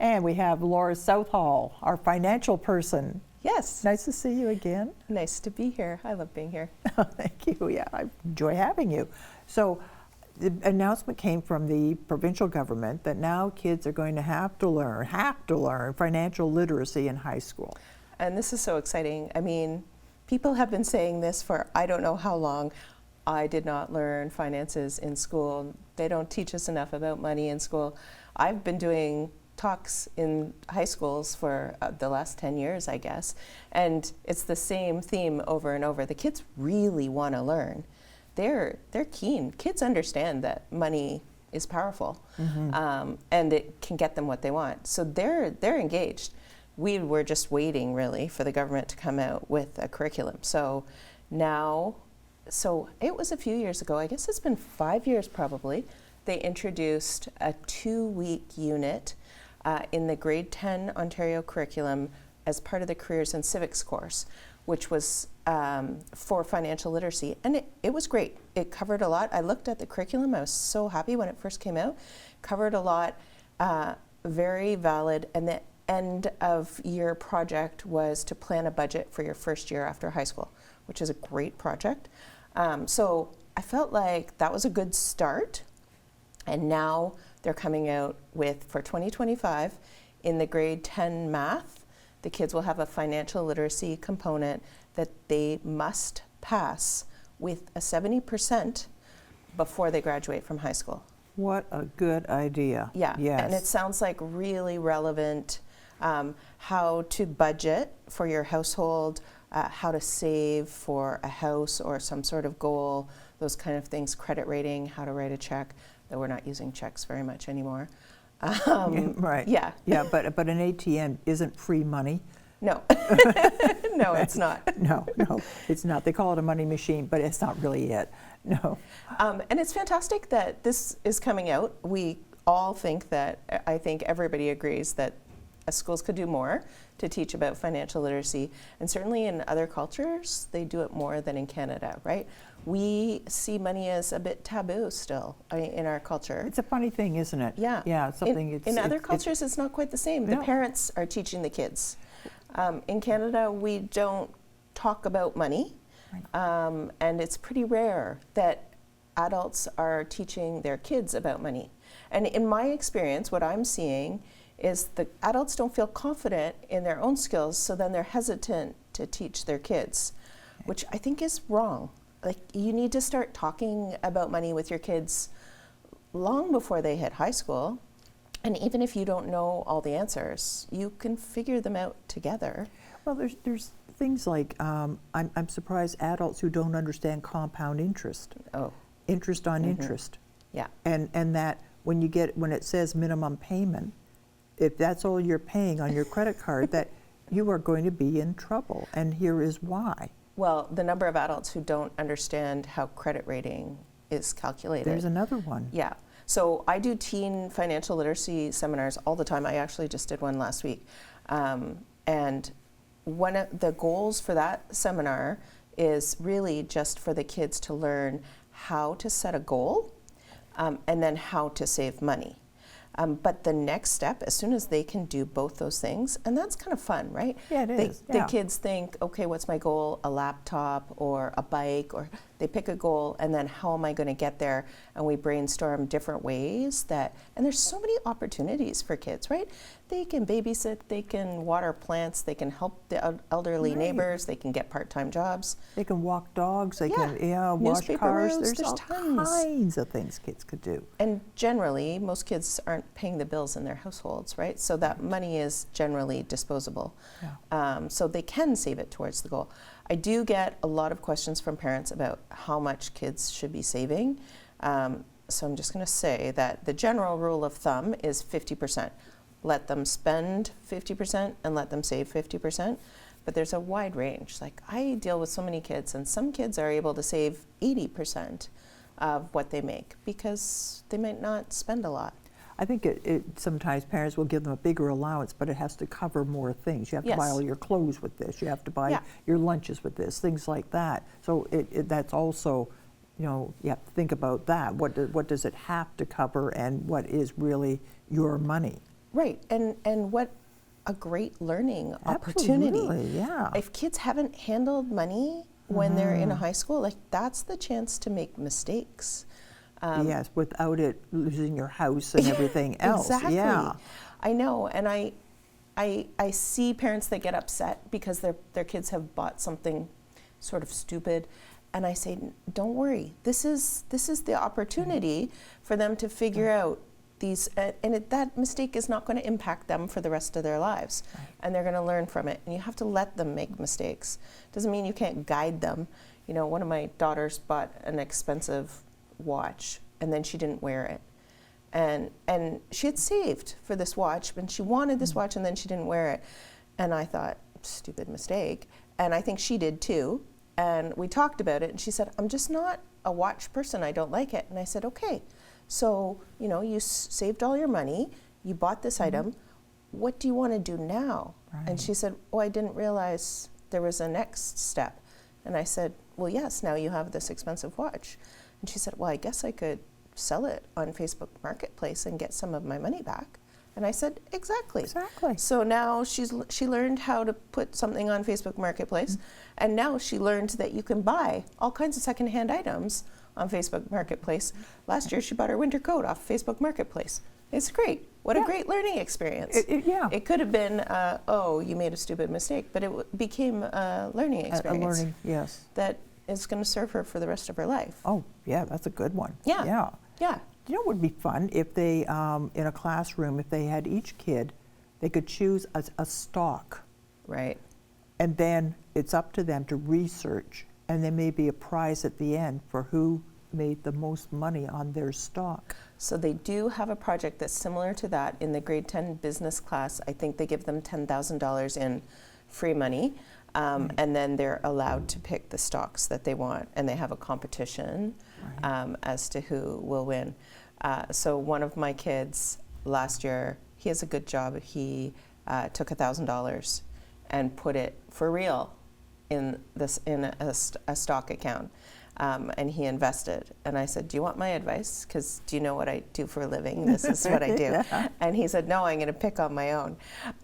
And we have Laura Southall, our financial person. Yes. Nice to see you again. Nice to be here. I love being here. Thank you. Yeah, I enjoy having you. So the announcement came from the provincial government that now kids are going to have to learn financial literacy in high school. And this is so exciting. I mean, people have been saying this for I don't know how long. I did not learn finances in school. They don't teach us enough about money in school. I've been doing talks in high schools for the last 10 years, I guess. And it's the same theme over and over. The kids really want to learn. They're keen. Kids understand that money is powerful, and it can get them what they want. So they're engaged. We were just waiting really for the government to come out with a curriculum. So now, it was a few years ago, I guess it's been 5 years probably, they introduced a 2-week unit in the grade 10 Ontario curriculum as part of the Careers and Civics course, which was for financial literacy. And it was great. It covered a lot. I looked at the curriculum. I was so happy when it first came out. Covered a lot, very valid. And the end of year project was to plan a budget for your first year after high school, which is a great project. So I felt like that was a good start. And now they're coming out with, for 2025, in the grade 10 math, the kids will have a financial literacy component that they must pass with a 70% before they graduate from high school. What a good idea. Yeah, yes. And it sounds like really relevant, how to budget for your household, how to save for a house or some sort of goal, those kind of things, credit rating, how to write a check, though we're not using checks very much anymore. Right. Yeah. Yeah, but an ATM isn't free money. No. No, it's not. No, it's not. They call it a money machine, but it's not really it. No. And it's fantastic that this is coming out. We all think that, I think everybody agrees that schools could do more to teach about financial literacy. And certainly in other cultures, they do it more than in Canada, right? We see money as a bit taboo still in our culture. It's a funny thing, isn't it? Yeah. Yeah, something in other cultures, it's not quite the same. The parents are teaching the kids. In Canada, we don't talk about money, and it's pretty rare that adults are teaching their kids about money. And in my experience, what I'm seeing is the adults don't feel confident in their own skills, so then they're hesitant to teach their kids, which I think is wrong. Like, you need to start talking about money with your kids long before they hit high school. And even if you don't know all the answers, you can figure them out together. Well, there's things like, I'm surprised adults who don't understand compound interest. Oh. Interest on interest. Yeah. And that when it says minimum payment, if that's all you're paying on your credit card, that you are going to be in trouble. And here is why. Well, the number of adults who don't understand how credit rating is calculated. There's another one. Yeah. So I do teen financial literacy seminars all the time. I actually just did one last week. And one of the goals for that seminar is really just for the kids to learn how to set a goal and then how to save money. But the next step, as soon as they can do both those things, and that's kind of fun, right? Yeah, it is. The kids think, okay, what's my goal? A laptop or a bike, or they pick a goal, and then how am I going to get there? And we brainstorm different ways and there's so many opportunities for kids, right? They can babysit, they can water plants, they can help the elderly neighbors, they can get part-time jobs. They can walk dogs, they can wash Newspaper cars. roads, There's all tons. kinds of things kids could do. And generally, most kids aren't paying the bills in their households, right? So that money is generally disposable. Yeah. So they can save it towards the goal. I do get a lot of questions from parents about how much kids should be saving. So I'm just going to say that the general rule of thumb is 50%. Let them spend 50% and let them save 50%. But there's a wide range. Like, I deal with so many kids, and some kids are able to save 80% of what they make because they might not spend a lot. I think sometimes parents will give them a bigger allowance, but it has to cover more things. You have to buy all your clothes with this. You have to buy your lunches with this, things like that. So that's also, you have to think about that. What does it have to cover, and what is really your money? Right, and what a great learning opportunity. Absolutely, yeah. If kids haven't handled money when they're in a high school, like that's the chance to make mistakes. Yes, without it losing your house and everything else. Exactly. Yeah. I know, and I see parents that get upset because their kids have bought something sort of stupid, and I say, don't worry. This is the opportunity for them to figure out these, that mistake is not going to impact them for the rest of their lives, and they're going to learn from it. And you have to let them make mistakes. Doesn't mean you can't guide them. You know, one of my daughters bought an expensive watch, and then she didn't wear it. And she had saved for this watch, and she wanted this watch, and then she didn't wear it. And I thought, stupid mistake. And I think she did too. And we talked about it, and she said, I'm just not a watch person. I don't like it. And I said, okay. So, you know, you saved all your money. You bought this item. What do you want to do now? Right. And she said, oh, I didn't realize there was a next step. And I said, well, yes, now you have this expensive watch. And she said, well, I guess I could sell it on Facebook Marketplace and get some of my money back. And I said, exactly. Exactly. So now she learned how to put something on Facebook Marketplace, and now she learned that you can buy all kinds of secondhand items on Facebook Marketplace. Last year, she bought her winter coat off Facebook Marketplace. It's great. What a great learning experience. It could have been, oh, you made a stupid mistake, but it became a learning experience. A learning, yes. That is going to serve her for the rest of her life. Oh, yeah, that's a good one. Yeah. Yeah. Yeah. You know what would be fun if they, in a classroom, if they had each kid, they could choose a stock. Right. And then it's up to them to research, and there may be a prize at the end for who made the most money on their stock. So they do have a project that's similar to that in the grade 10 business class. I think they give them $10,000 in free money, and then they're allowed to pick the stocks that they want, and they have a competition as to who will win. So one of my kids last year, he has a good job. He took $1,000 and put it for real in a stock account. And he invested. And I said, do you want my advice? Because do you know what I do for a living? This is what I do. Yeah. And he said, no, I'm going to pick on my own.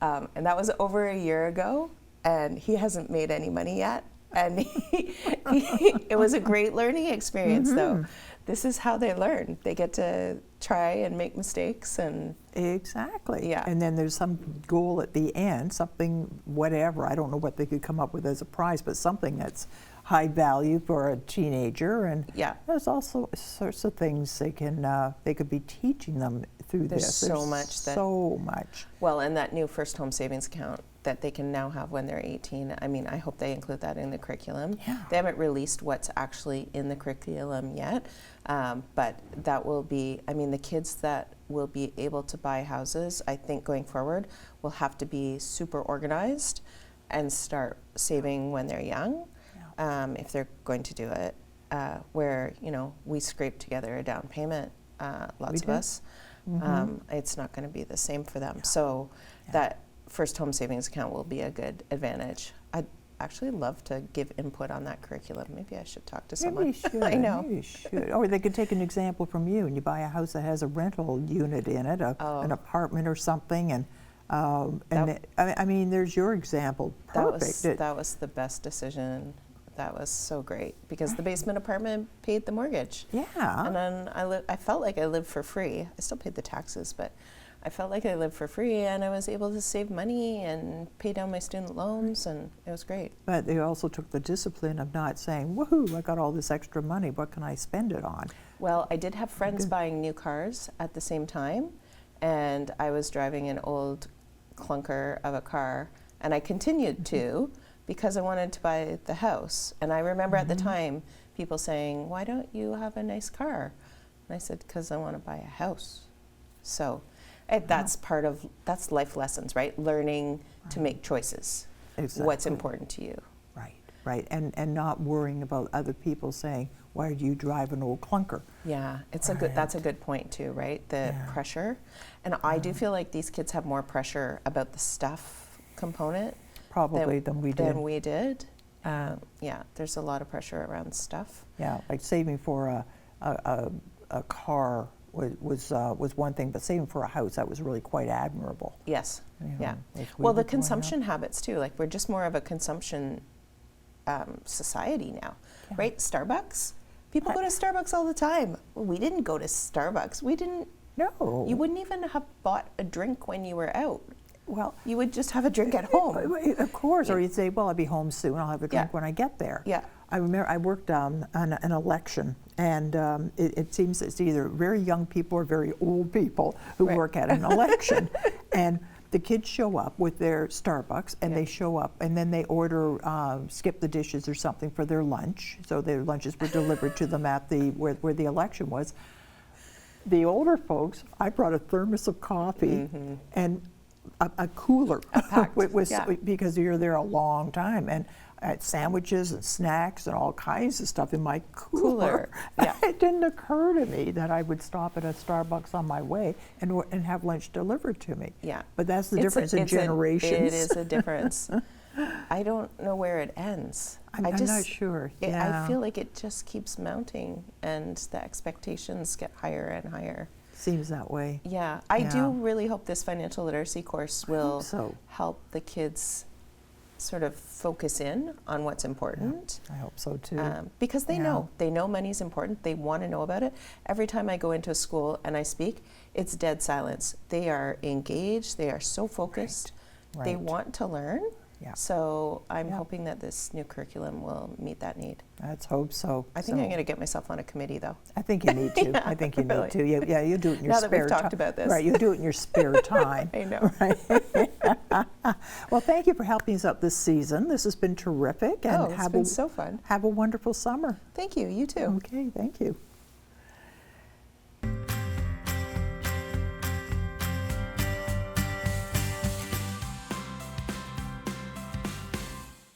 And that was over a year ago, and he hasn't made any money yet. And it was a great learning experience, though. This is how they learn. They get to try and make mistakes. And exactly. Yeah. And then there's some goal at the end, something, whatever. I don't know what they could come up with as a prize, but something that's high value for a teenager. And there's also sorts of things they could be teaching them through There's this. So much. So much. Well, and that new first home savings account that they can now have when they're 18. I mean, I hope they include that in the curriculum. Yeah. They haven't released what's actually in the curriculum yet, but that will be, I mean, the kids that will be able to buy houses, I think going forward, will have to be super organized and start saving when they're young, if they're going to do it, where, you know, we scrape together a down payment, lots of us. It's not going to be the same for them. So that first home savings account will be a good advantage. I'd actually love to give input on that curriculum. Maybe I should talk to someone. Maybe you should. I know. Maybe you should. Or they could take an example from you, and you buy a house that has a rental unit in it, an apartment or something, and I mean, there's your example. Perfect. That was the best decision. That was so great because the basement apartment paid the mortgage. Yeah. And then I felt like I lived for free. I still paid the taxes, but I felt like I lived for free, and I was able to save money and pay down my student loans, and it was great. But they also took the discipline of not saying, woohoo, I got all this extra money, what can I spend it on? Well, I did have friends buying new cars at the same time, and I was driving an old clunker of a car, and I continued to because I wanted to buy the house. And I remember at the time people saying, why don't you have a nice car? And I said, because I want to buy a house. So that's that's life lessons, right? Learning to make choices. Exactly. What's important to you. Right. And not worrying about other people saying, why do you drive an old clunker? Yeah, that's a good point too, right? The pressure. And I do feel like these kids have more pressure about the stuff component probably than we did. Yeah, there's a lot of pressure around stuff. Yeah, like saving for a car was one thing, but saving for a house, that was really quite admirable. Yes, You know, yeah. if we Well, were the going out. consumption habits too, like we're just more of a consumption society now, Yeah. right? Starbucks, people go to Starbucks all the time. Well, we didn't go to Starbucks. We didn't, No. you wouldn't even have bought a drink when you were out. Well, You would just have a drink at home. of course, or Yeah. you'd say, well, I'll be home soon, I'll have a drink Yeah. when I get there. Yeah. I remember I worked on an election, and it seems it's either very young people or very old people who Right. work at an election. And the kids show up with their Starbucks, and Yeah. they show up, and then they order skip the dishes or something for their lunch. So their lunches were delivered to them at the where the election was. The older folks, I brought a thermos of coffee and a cooler, packed, was, yeah. because you're there a long time, and I had sandwiches and snacks and all kinds of stuff in my cooler. Yeah. It didn't occur to me that I would stop at a Starbucks on my way and have lunch delivered to me. Yeah. But that's the difference in generations. It is a difference. I don't know where it ends. I'm not sure. I feel like it just keeps mounting, and the expectations get higher and higher. Seems that way. Yeah, I Yeah. do really hope this financial literacy course will so. help the kids sort of focus in on what's important. I hope so too. Because they Yeah. know money's important. They want to know about it. Every time I go into a school and I speak, it's dead silence. They are engaged. They are so focused. They Right. want to learn. Yeah. So I'm Yeah. hoping that this new curriculum will meet that need. Let's hope so. I think So, I'm going to get myself on a committee, though. I think you need to. Yeah, I think you really. need to. Yeah, you do it in your Now that we've spare time. talked about this. Right, you do it in your spare time. I know. Right. Well, thank you for helping us out this season. This has been terrific. And It's been so fun. have a wonderful summer. Thank you. You too. Okay, thank you.